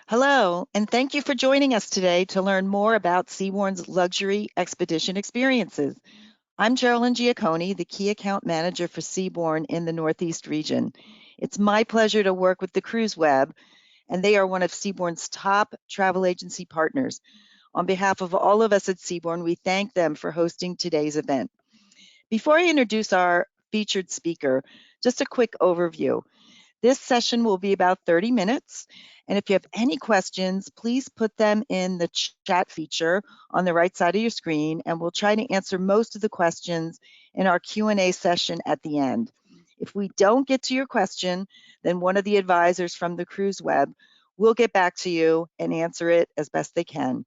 Hello, and thank you for joining us today to learn more about Seabourn's luxury expedition experiences. I'm Geraldine Giacconi, the Key Account Manager for Seabourn in the Northeast region. It's my pleasure to work with the CruiseWeb, and they are one of Seabourn's top travel agency partners. On behalf of all of us at Seabourn, we thank them for hosting today's event. Before I introduce our featured speaker, just a quick overview. This session will be about 30 minutes, and if you have any questions, please put them in the chat feature on the right side of your screen, and we'll try to answer most of the questions in our Q&A session at the end. If we don't get to your question, then one of the advisors from the CruiseWeb will get back to you and answer it as best they can.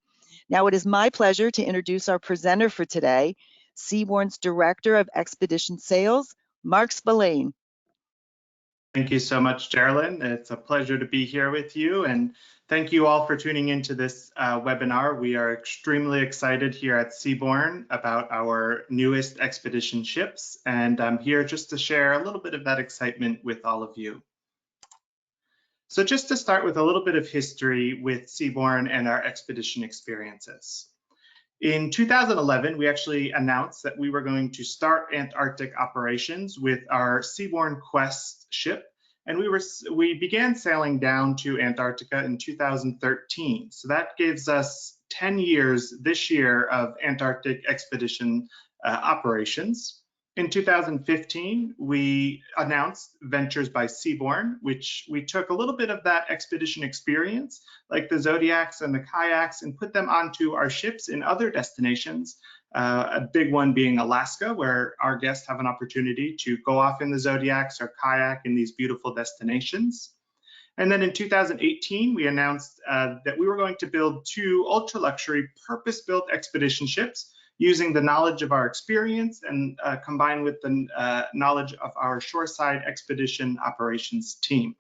Now, it is my pleasure to introduce our presenter for today, Seabourn's Director of Expedition Sales, Mark Spillane. Thank you so much, Geraldine. It's a pleasure to be here with you, and thank you all for tuning into this webinar. We are extremely excited here at Seabourn about our newest expedition ships, and I'm here just to share a little bit of that excitement with all of you. So just to start with a little bit of history with Seabourn and our expedition experiences. In 2011, we actually announced that we were going to start Antarctic operations with our Seabourn Quest ship, and we began sailing down to Antarctica in 2013. So that gives us 10 years this year of Antarctic expedition operations. In 2015, we announced Ventures by Seabourn, which we took a little bit of that expedition experience, like the Zodiacs and the kayaks, and put them onto our ships in other destinations, a big one being Alaska, where our guests have an opportunity to go off in the Zodiacs or kayak in these beautiful destinations. And then in 2018, we announced that we were going to build 2 ultra-luxury purpose-built expedition ships using the knowledge of our experience and combined with the knowledge of our shoreside expedition operations team.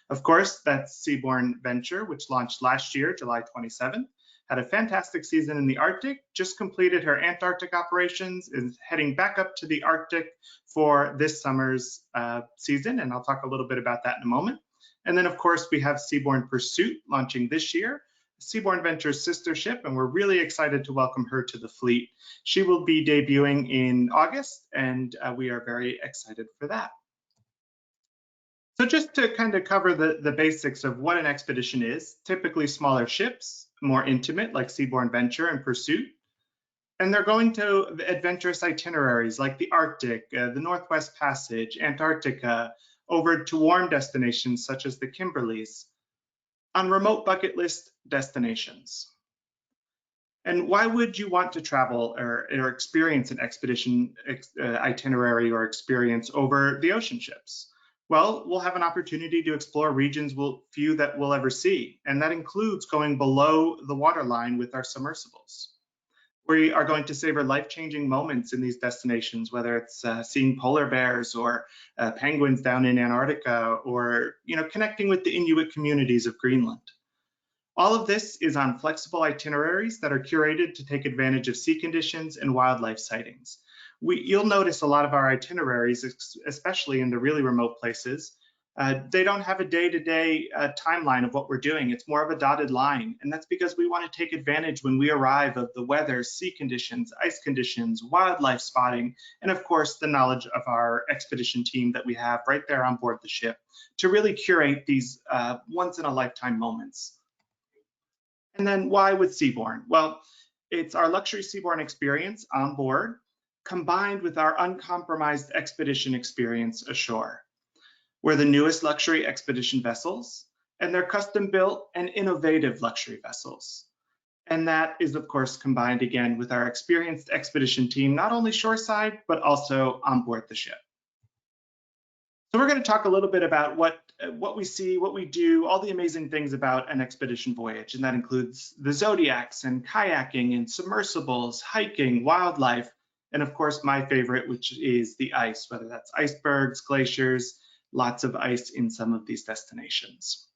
Of course, that's Seabourn Venture, which launched last year, July 27th, had a fantastic season in the Arctic, just completed her Antarctic operations, is heading back up to the Arctic for this summer's season, and I'll talk a little bit about that in a moment. And then, of course, we have Seabourn Pursuit launching this year, Seabourn Venture's sister ship, and we're really excited to welcome her to the fleet. She will be debuting in August, and we are very excited for that. So just to kind of cover the basics of what an expedition is, typically smaller ships, more intimate like Seabourn Venture and Pursuit, and they're going to adventurous itineraries like the Arctic, the Northwest Passage, Antarctica, over to warm destinations such as the Kimberleys, on remote bucket list destinations. And why would you want to travel or experience an expedition itinerary or experience over the ocean ships? Well, we'll have an opportunity to explore regions few that we'll ever see, and that includes going below the waterline with our submersibles. We are going to savor life-changing moments in these destinations, whether it's seeing polar bears or penguins down in Antarctica, or connecting with the Inuit communities of Greenland. All of this is on flexible itineraries that are curated to take advantage of sea conditions and wildlife sightings. You'll notice a lot of our itineraries, especially in the really remote places, they don't have a day-to-day timeline of what we're doing. It's more of a dotted line, and that's because we want to take advantage when we arrive of the weather, sea conditions, ice conditions, wildlife spotting, and of course the knowledge of our expedition team that we have right there on board the ship to really curate these once-in-a-lifetime moments. And then why with Seabourn? Well, it's our luxury Seabourn experience on board combined with our uncompromised expedition experience ashore. We're the newest luxury expedition vessels, and they're custom-built and innovative luxury vessels. And that is, of course, combined again with our experienced expedition team, not only shoreside, but also on board the ship. So we're going to talk a little bit about what we see, what we do, all the amazing things about an expedition voyage, and that includes the Zodiacs and kayaking and submersibles, hiking, wildlife, and of course my favorite, which is the ice, whether that's icebergs, glaciers, lots of ice in some of these destinations.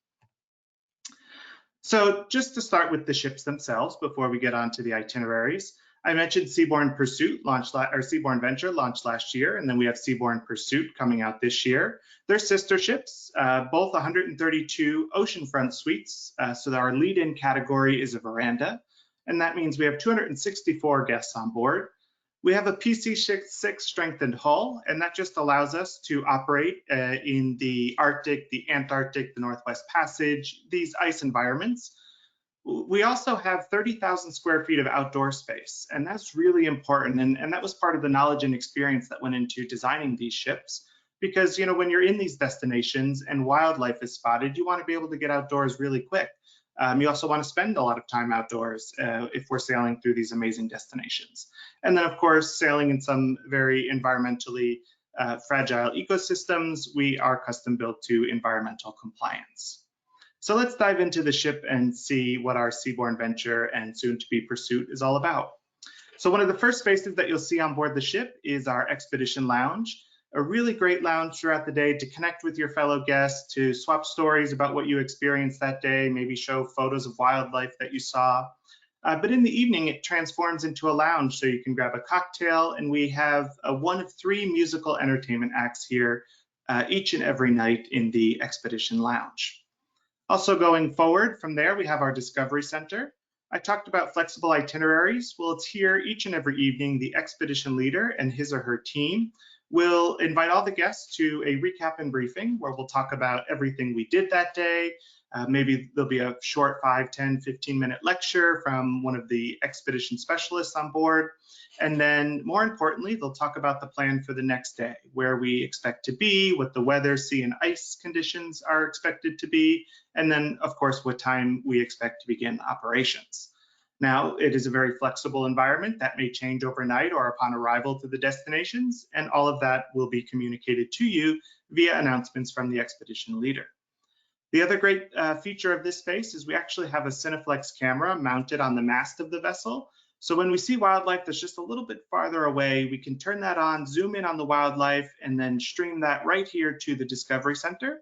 So just to start with the ships themselves before we get on to the itineraries, I mentioned Seabourn Pursuit Seabourn Venture launched last year, and then we have Seabourn Pursuit coming out this year. They're sister ships, both 132 oceanfront suites. So our lead-in category is a veranda, and that means we have 264 guests on board. We have a PC6 strengthened hull, and that just allows us to operate in the Arctic, the Antarctic, the Northwest Passage, these ice environments. We also have 30,000 square feet of outdoor space, and that's really important. And that was part of the knowledge and experience that went into designing these ships, because when you're in these destinations and wildlife is spotted, you want to be able to get outdoors really quick. You also want to spend a lot of time outdoors if we're sailing through these amazing destinations. And then, of course, sailing in some very environmentally fragile ecosystems, we are custom built to environmental compliance. So let's dive into the ship and see what our Seabourn Venture and soon to be Pursuit is all about. So one of the first spaces that you'll see on board the ship is our Expedition Lounge, a really great lounge throughout the day to connect with your fellow guests, to swap stories about what you experienced that day, maybe show photos of wildlife that you saw. But in the evening, it transforms into a lounge so you can grab a cocktail, and we have one of 3 musical entertainment acts here each and every night in the Expedition Lounge. Also going forward from there, we have our Discovery Center. I talked about flexible itineraries. Well, it's here each and every evening. The expedition leader and his or her team will invite all the guests to a recap and briefing where we'll talk about everything we did that day. Maybe there'll be a short 5, 10, 15-minute lecture from one of the expedition specialists on board. And then more importantly, they'll talk about the plan for the next day, where we expect to be, what the weather, sea, and ice conditions are expected to be, and then, of course, what time we expect to begin operations. Now, it is a very flexible environment that may change overnight or upon arrival to the destinations, and all of that will be communicated to you via announcements from the expedition leader. The other great feature of this space is we actually have a Cineflex camera mounted on the mast of the vessel. So when we see wildlife that's just a little bit farther away, we can turn that on, zoom in on the wildlife, and then stream that right here to the Discovery Center.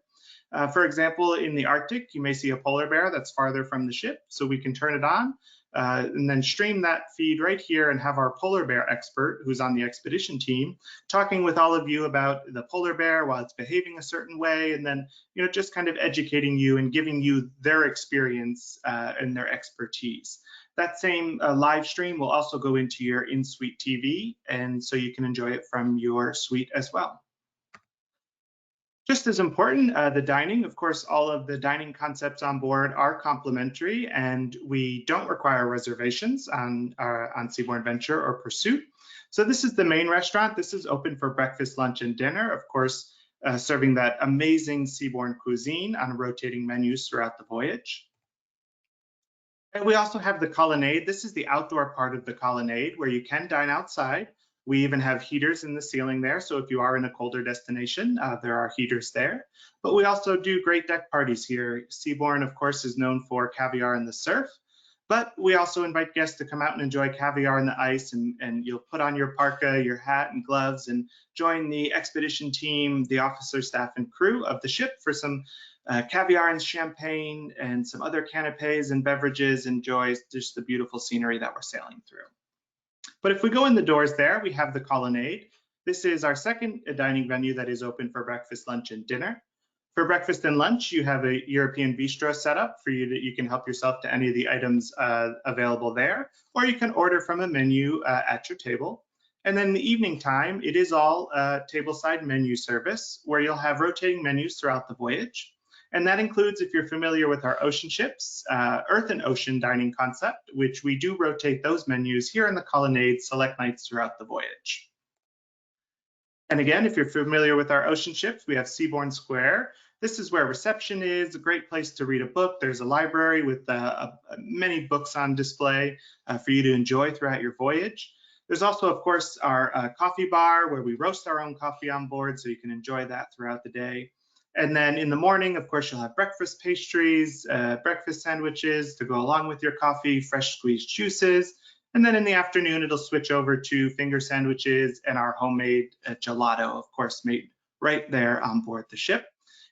For example, in the Arctic, you may see a polar bear that's farther from the ship, so we can turn it on and then stream that feed right here and have our polar bear expert, who's on the expedition team, talking with all of you about the polar bear while it's behaving a certain way, and then just kind of educating you and giving you their experience and their expertise. That same live stream will also go into your in-suite TV, and so you can enjoy it from your suite as well. Just as important, the dining. Of course, all of the dining concepts on board are complimentary, and we don't require reservations on Seabourn Venture or Pursuit. So this is the main restaurant. This is open for breakfast, lunch, and dinner. Of course, serving that amazing Seabourn cuisine on rotating menus throughout the voyage. And we also have the colonnade. This is the outdoor part of the colonnade where you can dine outside. We even have heaters in the ceiling there, so if you are in a colder destination, there are heaters there. But we also do great deck parties here. Seabourn, of course, is known for caviar in the surf, but we also invite guests to come out and enjoy caviar in the ice, and you'll put on your parka, your hat, and gloves, and join the expedition team, the officer, staff, and crew of the ship for some caviar and champagne and some other canapes and beverages. Enjoy just the beautiful scenery that we're sailing through. But if we go in the doors there, we have the colonnade. This is our second dining venue that is open for breakfast, lunch, and dinner. For breakfast and lunch, you have a European bistro set up for you you can help yourself to any of the items available there, or you can order from a menu at your table. And then in the evening time, it is all tableside menu service where you'll have rotating menus throughout the voyage. And that includes, if you're familiar with our ocean ships, Earth and Ocean dining concept, which we do rotate those menus here in the colonnade select nights throughout the voyage. And again, if you're familiar with our ocean ships, we have Seabourn Square. This is where reception is, a great place to read a book. There's a library with many books on display for you to enjoy throughout your voyage. There's also, of course, our coffee bar where we roast our own coffee on board, so you can enjoy that throughout the day. And then in the morning, of course, you'll have breakfast pastries, breakfast sandwiches to go along with your coffee, fresh squeezed juices. And then in the afternoon, it'll switch over to finger sandwiches and our homemade gelato, of course, made right there on board the ship.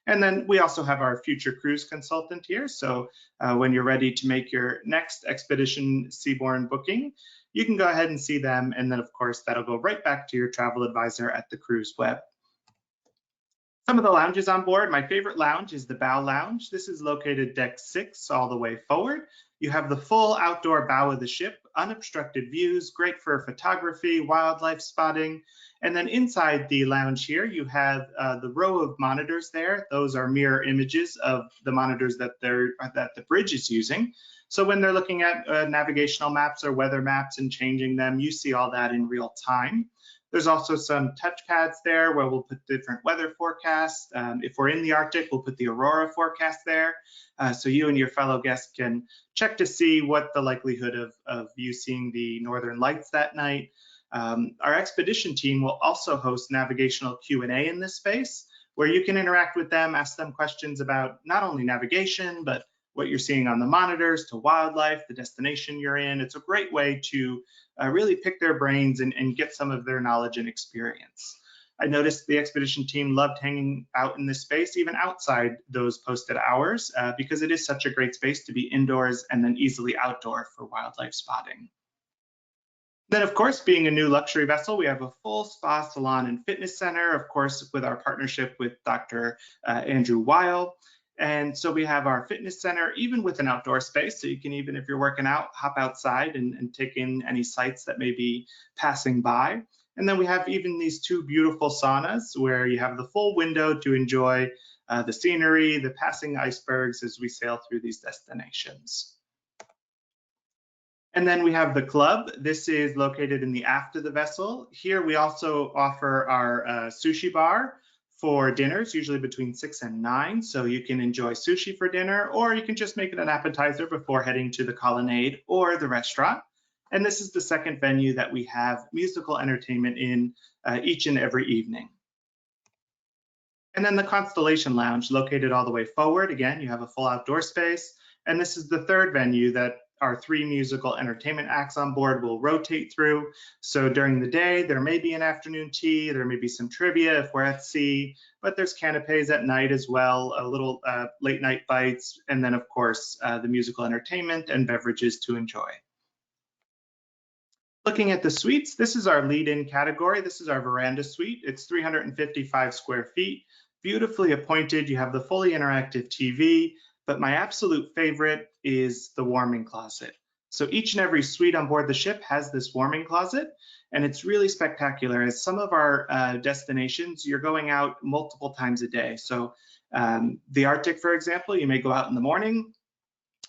And then we also have our future cruise consultant here. So when you're ready to make your next expedition Seabourn booking, you can go ahead and see them. And then of course, that'll go right back to your travel advisor at the cruise web. Some of the lounges on board, my favorite lounge is the bow lounge. This is located deck 6 all the way forward. You have the full outdoor bow of the ship, unobstructed views, great for photography, wildlife spotting. And then inside the lounge here, you have the row of monitors there. Those are mirror images of the monitors that the bridge is using. So when they're looking at navigational maps or weather maps and changing them, you see all that in real time. There's also some touch pads there where we'll put different weather forecasts. If we're in the Arctic, we'll put the aurora forecast there. So you and your fellow guests can check to see what the likelihood of you seeing the northern lights that night. Our expedition team will also host navigational Q&A in this space, where you can interact with them, ask them questions about not only navigation, but what you're seeing on the monitors, to wildlife, the destination you're in. It's a great way to really pick their brains and get some of their knowledge and experience. I noticed the expedition team loved hanging out in this space, even outside those posted hours, because it is such a great space to be indoors and then easily outdoor for wildlife spotting. Then, of course, being a new luxury vessel, we have a full spa, salon, and fitness center, of course, with our partnership with Dr. Andrew Weil. And so we have our fitness center, even with an outdoor space. So you can, even if you're working out, hop outside and take in any sights that may be passing by. And then we have even these 2 beautiful saunas where you have the full window to enjoy the scenery, the passing icebergs as we sail through these destinations. And then we have the club. This is located in the aft of the vessel. Here we also offer our sushi bar for dinners, usually between 6 and 9. So you can enjoy sushi for dinner, or you can just make it an appetizer before heading to the colonnade or the restaurant. And this is the second venue that we have musical entertainment in each and every evening. And then the Constellation Lounge, located all the way forward. Again, you have a full outdoor space. And this is the third venue that our 3 musical entertainment acts on board will rotate through. So during the day, there may be an afternoon tea, there may be some trivia if we're at sea, but there's canapes at night as well, a little late night bites, and then of course, the musical entertainment and beverages to enjoy. Looking at the suites, this is our lead-in category. This is our veranda suite. It's 355 square feet, beautifully appointed. You have the fully interactive TV, but my absolute favorite is the warming closet. So each and every suite on board the ship has this warming closet, and it's really spectacular. As some of our destinations, you're going out multiple times a day. So the Arctic, for example, you may go out in the morning,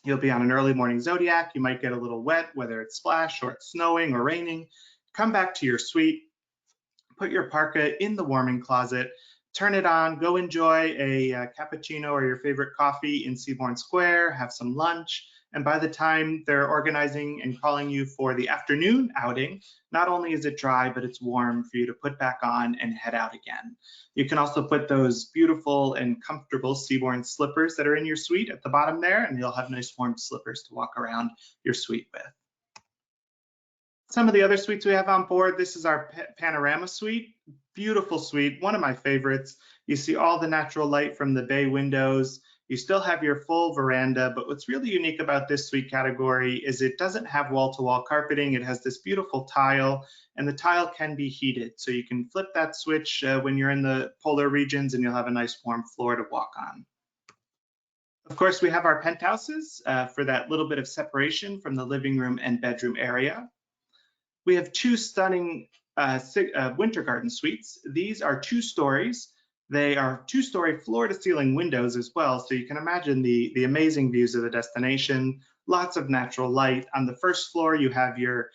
you'll be on an early morning Zodiac, you might get a little wet, whether it's splash or it's snowing or raining. Come back to your suite, put your parka in the warming closet, turn it on, go enjoy a cappuccino or your favorite coffee in Seabourn Square, have some lunch, and by the time they're organizing and calling you for the afternoon outing, not only is it dry, but it's warm for you to put back on and head out again. You can also put those beautiful and comfortable Seabourn slippers that are in your suite at the bottom there, and you'll have nice warm slippers to walk around your suite with. Some of the other suites we have on board, this is our panorama suite. Beautiful suite, one of my favorites. You see all the natural light from the bay windows. You still have your full veranda, but what's really unique about this suite category is it doesn't have wall-to-wall carpeting. It has this beautiful tile, and the tile can be heated. So you can flip that switch when you're in the polar regions, and you'll have a nice warm floor to walk on. Of course, we have our penthouses for that little bit of separation from the living room and bedroom area. We have 2 stunning winter garden suites. These are 2 stories. They are 2-story floor-to-ceiling windows as well, so you can imagine the amazing views of the destination, lots of natural light. On the first floor, you have your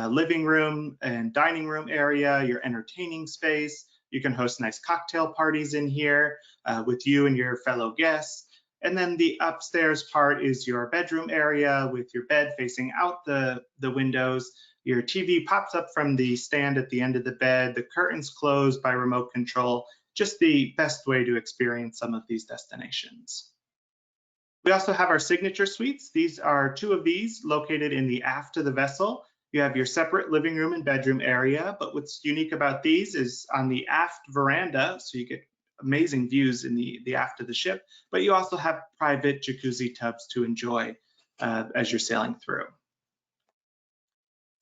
living room and dining room area, your entertaining space. You can host nice cocktail parties in here with you and your fellow guests. And then the upstairs part is your bedroom area with your bed facing out the windows. Your TV pops up from the stand at the end of the bed, the curtains close by remote control, just the best way to experience some of these destinations. We also have our signature suites. These are 2 of these located in the aft of the vessel. You have your separate living room and bedroom area, but what's unique about these is on the aft veranda, so you get amazing views in the aft of the ship, but you also have private jacuzzi tubs to enjoy as you're sailing through.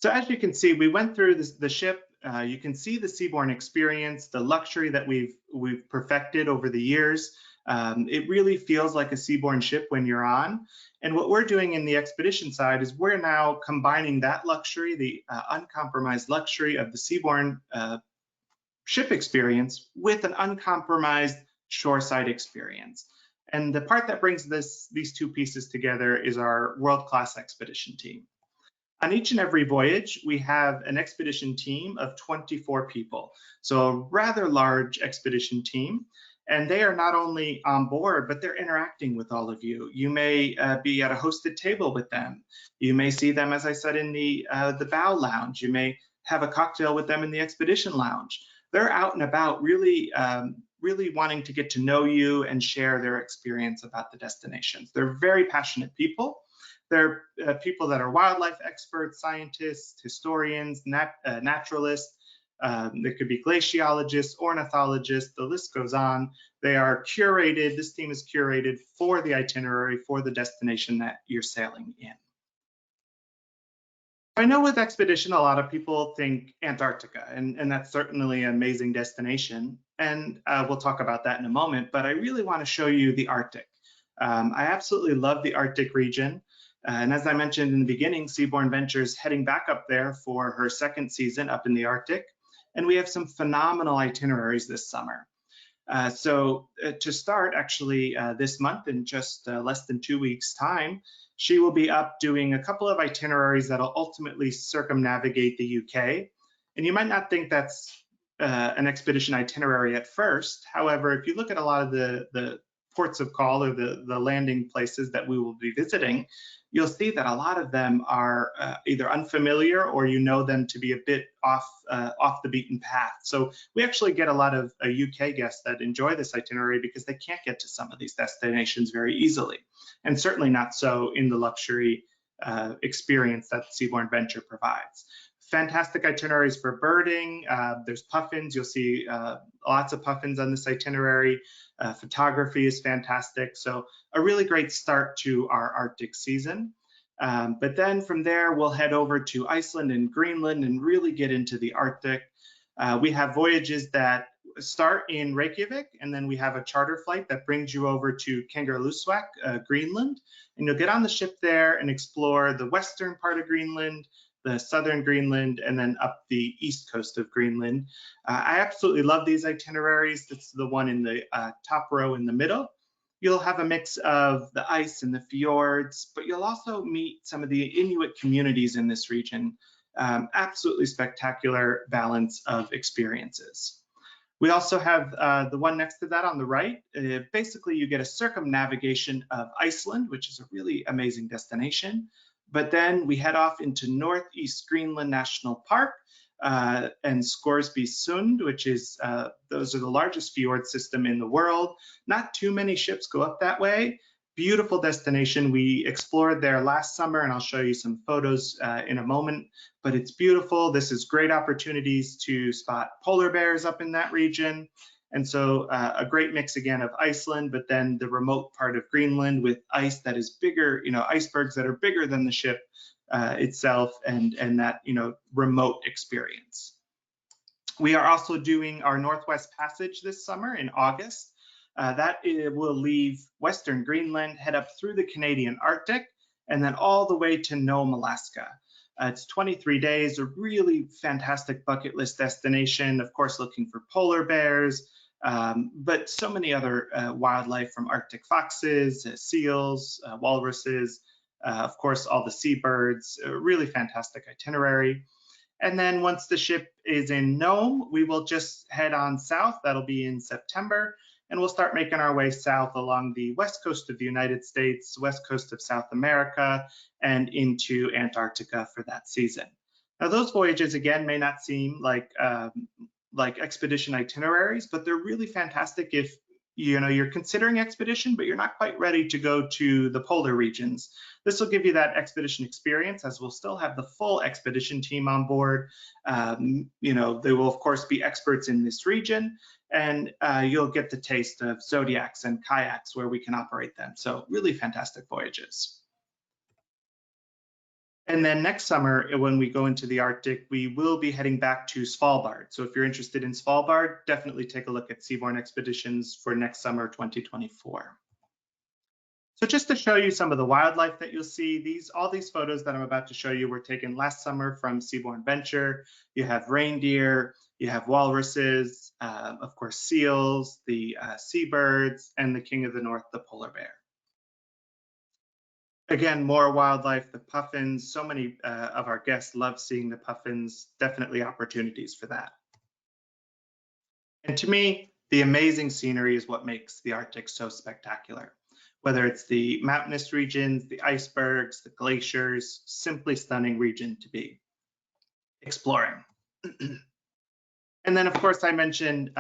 So as you can see, we went through the ship. You can see the Seabourn experience, the luxury that we've perfected over the years. It really feels like a Seabourn ship when you're on. And what we're doing in the expedition side is we're now combining that luxury, the uncompromised luxury of the Seabourn ship experience, with an uncompromised shoreside experience. And the part that brings these two pieces together is our world-class expedition team. On each and every voyage, we have an expedition team of 24 people, so a rather large expedition team. And they are not only on board, but they're interacting with all of you. You may be at a hosted table with them. You may see them, as I said, in the bow lounge. You may have a cocktail with them in the expedition lounge. They're out and about, really wanting to get to know you and share their experience about the destinations. They're very passionate people. They're people that are wildlife experts, scientists, historians, naturalists. There could be glaciologists, ornithologists, the list goes on. They are curated, this team is curated for the itinerary, for the destination that you're sailing in. I know with expedition, a lot of people think Antarctica, and that's certainly an amazing destination. And we'll talk about that in a moment, but I really want to show you the Arctic. I absolutely love the Arctic region. And as I mentioned in the beginning, Seabourn Ventures heading back up there for her second season up in the Arctic. And we have some phenomenal itineraries this summer. To start, actually, this month in just less than 2 weeks' time, she will be up doing a couple of itineraries that'll ultimately circumnavigate the UK. And you might not think that's an expedition itinerary at first. However, if you look at a lot of the ports of call or the landing places that we will be visiting, you'll see that a lot of them are either unfamiliar or you know them to be a bit off the beaten path. So we actually get a lot of UK guests that enjoy this itinerary because they can't get to some of these destinations very easily, and certainly not so in the luxury experience that Seabourn Venture provides. Fantastic itineraries for birding. There's puffins. You'll see lots of puffins on this itinerary. Photography is fantastic. So a really great start to our Arctic season. But then from there, we'll head over to Iceland and Greenland and really get into the Arctic. We have voyages that start in Reykjavik, and then we have a charter flight that brings you over to Kangerlussuaq, Greenland. And you'll get on the ship there and explore the western part of Greenland, the southern Greenland, and then up the east coast of Greenland. I absolutely love these itineraries. This is the one in the top row in the middle. You'll have a mix of the ice and the fjords, but you'll also meet some of the Inuit communities in this region. Absolutely spectacular balance of experiences. We also have the one next to that on the right. Basically, you get a circumnavigation of Iceland, which is a really amazing destination. But then we head off into Northeast Greenland National Park and Scoresby Sund, which is, those are the largest fjord system in the world. Not too many ships go up that way. Beautiful destination. We explored there last summer, and I'll show you some photos in a moment, but it's beautiful. This is great opportunities to spot polar bears up in that region. And so a great mix again of Iceland, but then the remote part of Greenland with ice that is bigger, icebergs that are bigger than the ship itself, and that, remote experience. We are also doing our Northwest Passage this summer in August. That will leave Western Greenland, head up through the Canadian Arctic, and then all the way to Nome, Alaska. It's 23 days, a really fantastic bucket list destination, of course, looking for polar bears, but so many other wildlife, from Arctic foxes, seals, walruses, of course, all the seabirds. A really fantastic itinerary. And then once the ship is in Nome, we will just head on south. That'll be in September. And we'll start making our way south along the west coast of the United States, west coast of South America, and into Antarctica for that season. Now, those voyages, again, may not seem like expedition itineraries, but they're really fantastic if you're considering expedition, but you're not quite ready to go to the polar regions. This will give you that expedition experience, as we'll still have the full expedition team on board. They will, of course, be experts in this region, and you'll get the taste of zodiacs and kayaks where we can operate them. So really fantastic voyages. And then next summer, when we go into the Arctic, we will be heading back to Svalbard. So if you're interested in Svalbard, definitely take a look at Seabourn Expeditions for next summer, 2024. So just to show you some of the wildlife that you'll see, all these photos that I'm about to show you were taken last summer from Seabourn Adventure. You have reindeer, you have walruses, of course seals, the seabirds, and the king of the north, the polar bear. Again, more wildlife, the puffins. So many of our guests love seeing the puffins. Definitely opportunities for that. And to me, the amazing scenery is what makes the Arctic so spectacular. Whether it's the mountainous regions, the icebergs, the glaciers, simply stunning region to be exploring. And then, of course, I mentioned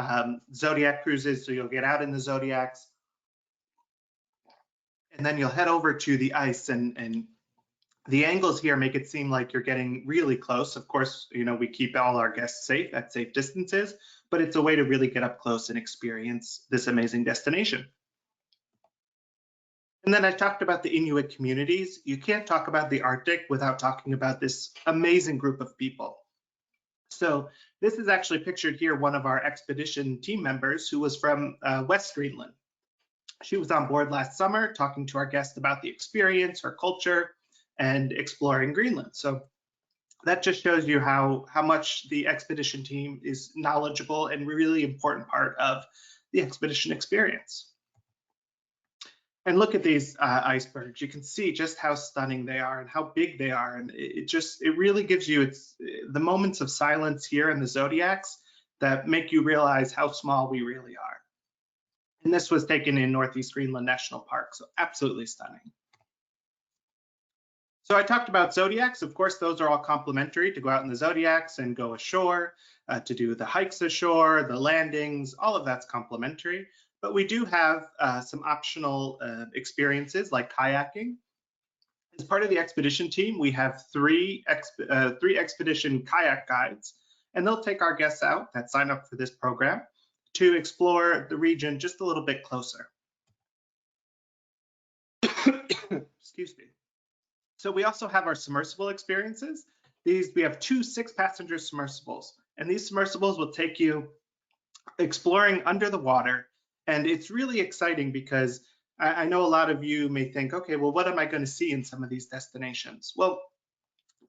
Zodiac cruises, so you'll get out in the Zodiacs, and then you'll head over to the ice, and the angles here make it seem like you're getting really close. Of course, you know, we keep all our guests safe at safe distances, but it's a way to really get up close and experience this amazing destination. And then I talked about the Inuit communities. You can't talk about the Arctic without talking about this amazing group of people. So this is actually pictured here, one of our expedition team members who was from West Greenland. She was on board last summer talking to our guests about the experience, her culture, and exploring Greenland. So that just shows you how much the expedition team is knowledgeable and really important part of the expedition experience. And look at these icebergs. You can see just how stunning they are and how big they are. And it really gives you the moments of silence here in the Zodiacs that make you realize how small we really are. And this was taken in Northeast Greenland National Park, so absolutely stunning. So I talked about Zodiacs. Of course, those are all complimentary to go out in the Zodiacs and go ashore, to do the hikes ashore, the landings, all of that's complimentary. But we do have some optional experiences like kayaking. As part of the expedition team, we have three expedition kayak guides, and they'll take our guests out that sign up for this program to explore the region just a little bit closer. Excuse me. So we also have our submersible experiences. We have 2 6-passenger submersibles, and these submersibles will take you exploring under the water. And it's really exciting because I know a lot of you may think, okay, well, what am I going to see in some of these destinations? Well,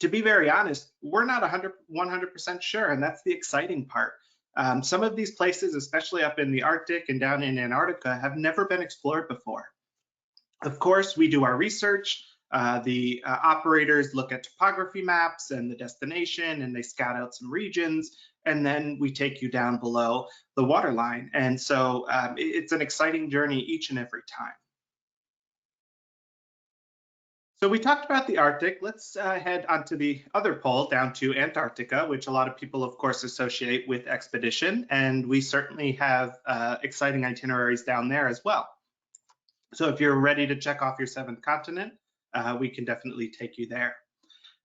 to be very honest, we're not 100% sure, and that's the exciting part. Some of these places, especially up in the Arctic and down in Antarctica, have never been explored before. Of course, we do our research. The operators look at topography maps and the destination, and they scout out some regions, and then we take you down below the waterline. And so it's an exciting journey each and every time. So we talked about the Arctic. Let's head onto the other pole, down to Antarctica, which a lot of people, of course, associate with expedition. And we certainly have exciting itineraries down there as well. So if you're ready to check off your 7th continent, we can definitely take you there.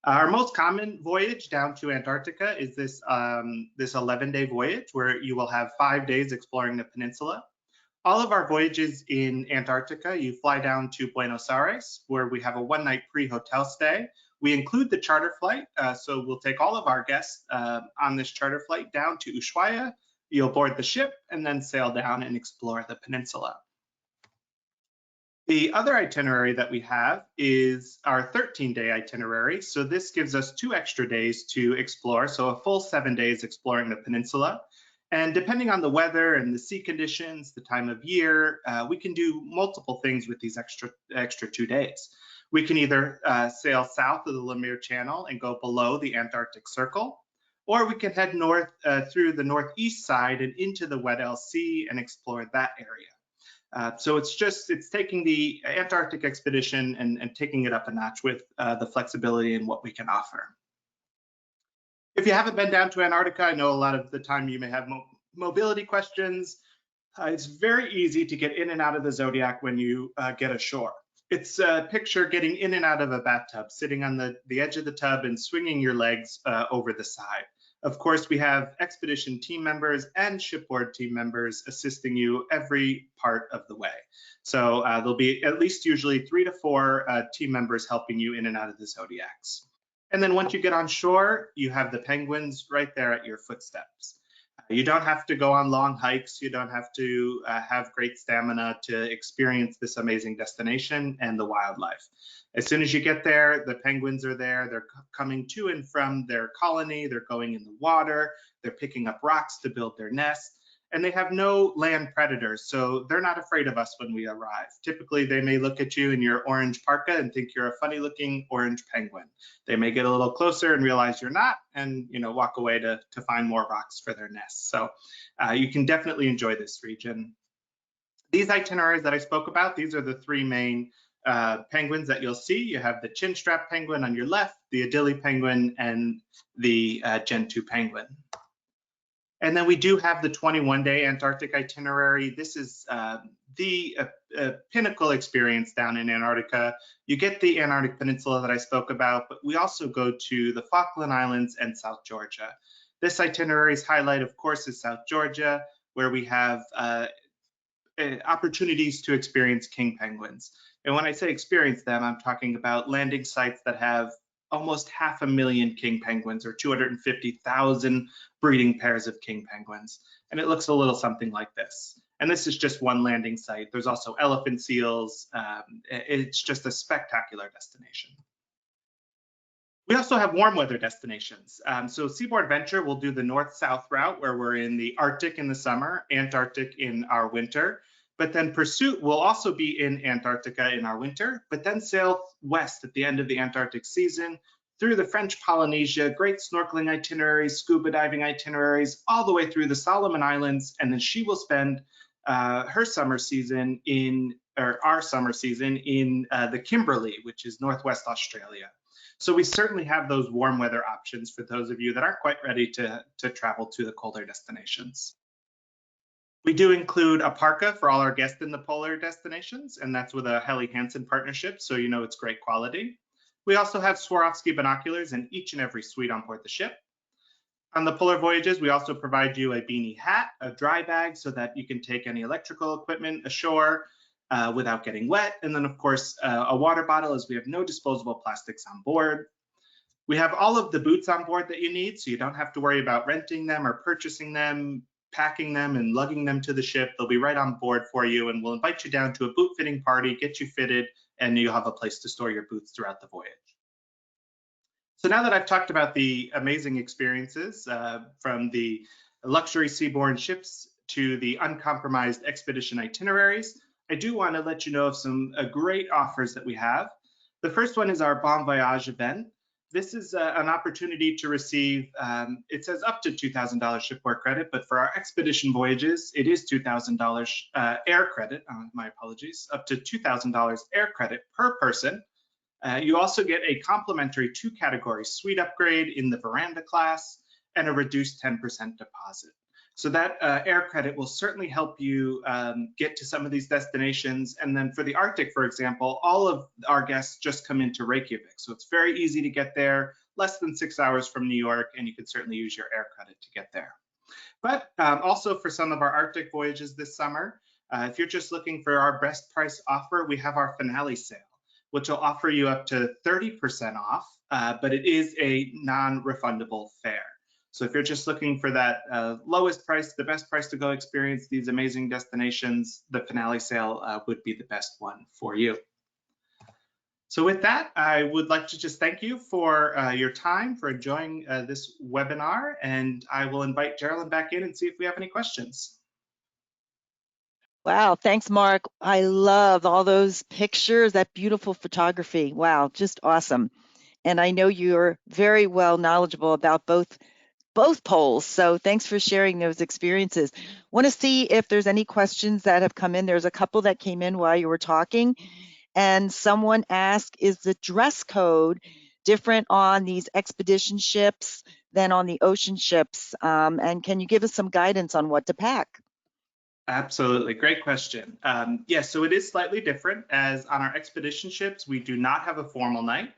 Our most common voyage down to Antarctica is this 11-day voyage where you will have 5 days exploring the peninsula. All of our voyages in Antarctica, you fly down to Buenos Aires, where we have a 1-night pre-hotel stay. We include the charter flight, so we'll take all of our guests on this charter flight down to Ushuaia. You'll board the ship and then sail down and explore the peninsula. The other itinerary that we have is our 13-day itinerary. So this gives us 2 extra days to explore, so a full 7 days exploring the peninsula. And depending on the weather and the sea conditions, the time of year, we can do multiple things with these extra 2 days. We can either sail south of the Lemire Channel and go below the Antarctic Circle, or we can head north through the northeast side and into the Weddell Sea and explore that area. So it's taking the Antarctic expedition and taking it up a notch with the flexibility and what we can offer. If you haven't been down to Antarctica, I know a lot of the time you may have mobility questions. It's very easy to get in and out of the Zodiac when you get ashore. It's a picture getting in and out of a bathtub, sitting on the edge of the tub and swinging your legs over the side. Of course, we have expedition team members and shipboard team members assisting you every part of the way. So there'll be at least usually 3 to 4 team members helping you in and out of the Zodiacs. And then once you get on shore, you have the penguins right there at your footsteps. You don't have to go on long hikes. You don't have to have great stamina to experience this amazing destination and the wildlife. As soon as you get there, the penguins are there. They're coming to and from their colony. They're going in the water. They're picking up rocks to build their nests. And they have no land predators, so they're not afraid of us when we arrive. Typically, they may look at you in your orange parka and think you're a funny-looking orange penguin. They may get a little closer and realize you're not, and walk away to find more rocks for their nests. So you can definitely enjoy this region. These itineraries that I spoke about, these are the three main penguins that you'll see. You have the chinstrap penguin on your left, the Adelie penguin, and the Gentoo penguin. And then we do have the 21-day Antarctic itinerary. This is the pinnacle experience down in Antarctica. You get the Antarctic Peninsula that I spoke about, but we also go to the Falkland Islands and South Georgia. This itinerary's highlight, of course, is South Georgia, where we have opportunities to experience king penguins. And when I say experience them, I'm talking about landing sites that have almost 500,000 king penguins, or 250,000 breeding pairs of king penguins. And it looks a little something like this. And this is just one landing site. There's also elephant seals. It's just a spectacular destination. We also have warm weather destinations. So Seabourn Adventure will do the north-south route, where we're in the Arctic in the summer, Antarctic in our winter. But then Pursuit will also be in Antarctica in our winter, but then sail west at the end of the Antarctic season through the French Polynesia, great snorkeling itineraries, scuba diving itineraries, all the way through the Solomon Islands. And then she will spend our summer season in the Kimberley, which is Northwest Australia. So we certainly have those warm weather options for those of you that aren't quite ready to travel to the colder destinations. We do include a parka for all our guests in the polar destinations, and that's with a Helly Hansen partnership, so you know it's great quality. We also have Swarovski binoculars in each and every suite on board the ship. On the polar voyages, we also provide you a beanie hat, a dry bag, so that you can take any electrical equipment ashore without getting wet, and then of course a water bottle, as we have no disposable plastics on board. We have all of the boots on board that you need, so you don't have to worry about renting them or purchasing them, packing them and lugging them to the ship. They'll be right on board for you, and we'll invite you down to a boot fitting party, get you fitted, and you'll have a place to store your boots throughout the voyage. So now that I've talked about the amazing experiences from the luxury seaborne ships to the uncompromised expedition itineraries, I do want to let you know of some great offers that we have. The first one is our Bon Voyage event. This is an opportunity to receive, it says up to $2,000 shipboard credit, but for our expedition voyages, it is $2,000 air credit, my apologies, up to $2,000 air credit per person. You also get a complimentary 2-category suite upgrade in the veranda class and a reduced 10% deposit. So that air credit will certainly help you get to some of these destinations. And then for the Arctic, for example, all of our guests just come into Reykjavik. So it's very easy to get there, less than 6 hours from New York, and you can certainly use your air credit to get there. But also for some of our Arctic voyages this summer, if you're just looking for our best price offer, we have our finale sale, which will offer you up to 30% off, but it is a non-refundable fare. So if you're just looking for that lowest price, the best price to go experience these amazing destinations, the finale sale would be the best one for you. So with that, I would like to just thank you for your time, for enjoying this webinar, and I will invite Geraldine back in and see if we have any questions. Wow, thanks, Mark. I love all those pictures, that beautiful photography. Wow, just awesome. And I know you're very well knowledgeable about both poles. So thanks for sharing those experiences. Want to see if there's any questions that have come in. There's a couple that came in while you were talking. And someone asked, is the dress code different on these expedition ships than on the ocean ships? And can you give us some guidance on what to pack? Absolutely, great question. Yes, so it is slightly different, as on our expedition ships, we do not have a formal night.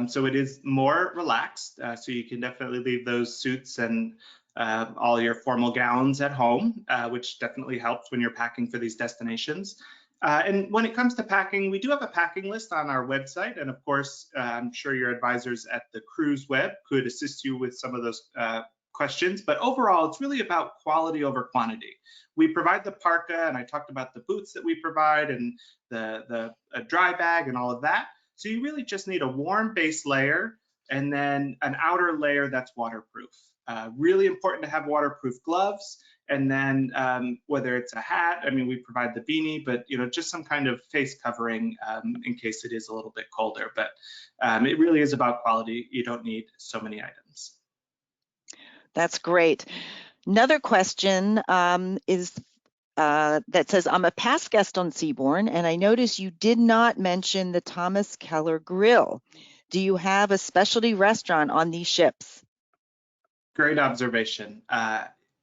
So it is more relaxed. So you can definitely leave those suits and all your formal gowns at home, which definitely helps when you're packing for these destinations. And when it comes to packing, we do have a packing list on our website. And of course, I'm sure your advisors at the Cruise Web could assist you with some of those questions. But overall, it's really about quality over quantity. We provide the parka, and I talked about the boots that we provide and the dry bag and all of that. So you really just need a warm base layer and then an outer layer that's waterproof. Really important to have waterproof gloves. And then whether it's a hat, I mean, we provide the beanie, but just some kind of face covering in case it is a little bit colder. But it really is about quality. You don't need so many items. That's great. Another question is that says, I'm a past guest on Seabourn, and I noticed you did not mention the Thomas Keller Grill. Do you have a specialty restaurant on these ships? Great observation.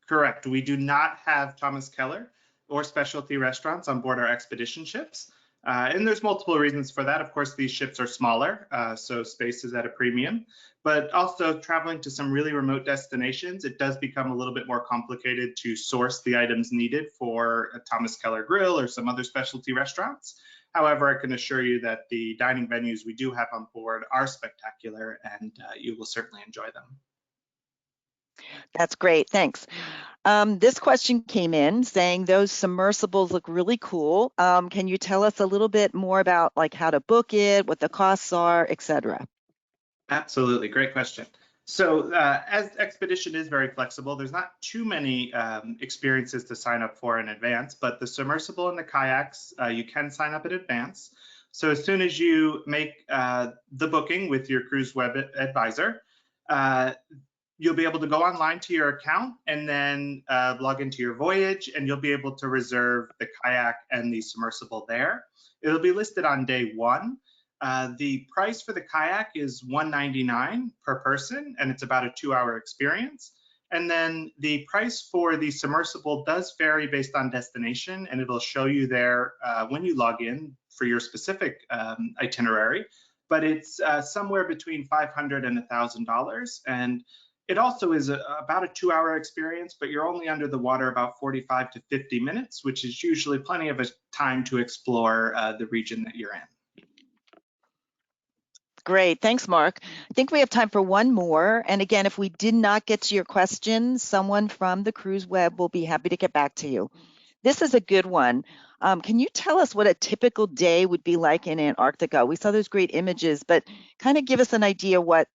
Correct. We do not have Thomas Keller or specialty restaurants on board our expedition ships. And there's multiple reasons for that. Of course, these ships are smaller, so space is at a premium. But also traveling to some really remote destinations, it does become a little bit more complicated to source the items needed for a Thomas Keller Grill or some other specialty restaurants. However, I can assure you that the dining venues we do have on board are spectacular, and you will certainly enjoy them. That's great, thanks. This question came in saying those submersibles look really cool. Can you tell us a little bit more about like how to book it, what the costs are, etc.? Absolutely, great question. So as Expedition is very flexible, there's not too many experiences to sign up for in advance, but the submersible and the kayaks, you can sign up in advance. So as soon as you make the booking with your Cruise Web advisor, you'll be able to go online to your account and then log into your voyage, and you'll be able to reserve the kayak and the submersible there. It'll be listed on day one. The price for the kayak is $199 per person, and it's about a 2-hour experience. And then the price for the submersible does vary based on destination, and it'll show you there when you log in for your specific itinerary. But it's somewhere between $500 and $1,000. And it also is about a 2-hour experience, but you're only under the water about 45 to 50 minutes, which is usually plenty of a time to explore the region that you're in. Great, thanks, Mark. I think we have time for one more. And again, if we did not get to your question, someone from the Cruise Web will be happy to get back to you. This is a good one. Can you tell us what a typical day would be like in Antarctica? We saw those great images, but kind of give us an idea what,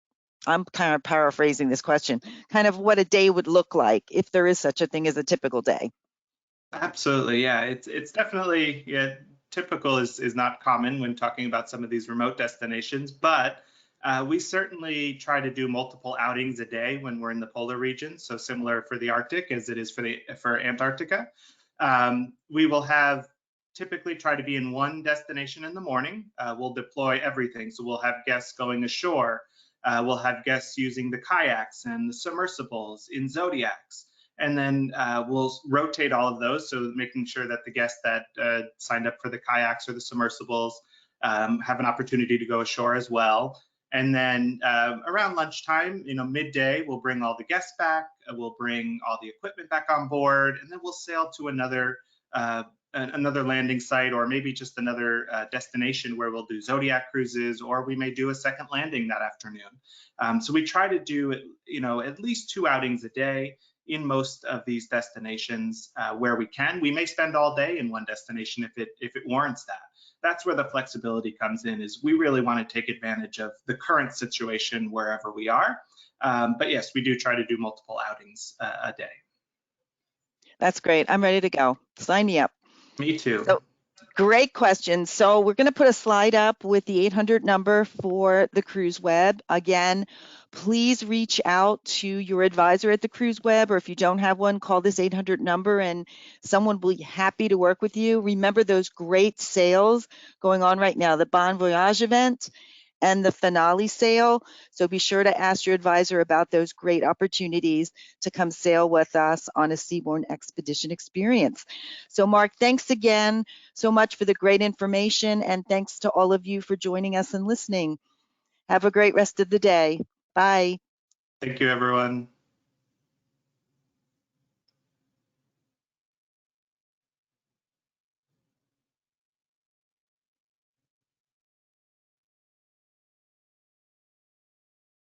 I'm kind of paraphrasing this question, kind of what a day would look like if there is such a thing as a typical day. Absolutely, yeah. It's definitely, yeah, typical is not common when talking about some of these remote destinations, but we certainly try to do multiple outings a day when we're in the polar region. So similar for the Arctic as it is for Antarctica. We will have typically try to be in one destination in the morning. We'll deploy everything. So we'll have guests going ashore. We'll have guests using the kayaks and the submersibles in zodiacs. And then we'll rotate all of those, so making sure that the guests that signed up for the kayaks or the submersibles have an opportunity to go ashore as well. And then around lunchtime, midday, we'll bring all the guests back, we'll bring all the equipment back on board, and then we'll sail to another landing site, or maybe just another destination where we'll do zodiac cruises, or we may do a second landing that afternoon. So we try to do at least 2 outings a day in most of these destinations where we can. We may spend all day in one destination if it warrants that. That's where the flexibility comes in, is we really want to take advantage of the current situation wherever we are. But yes, we do try to do multiple outings a day. That's great. I'm ready to go. Sign me up. Me too. So, great question. So we're going to put a slide up with the 800 number for the Cruise Web. Again, please reach out to your advisor at the Cruise Web, or if you don't have one, call this 800 number and someone will be happy to work with you. Remember those great sales going on right now, the Bon Voyage event and the finale sale. So be sure to ask your advisor about those great opportunities to come sail with us on a Seabourn Expedition experience. So Mark, thanks again so much for the great information, and thanks to all of you for joining us and listening. Have a great rest of the day. Bye. Thank you, everyone.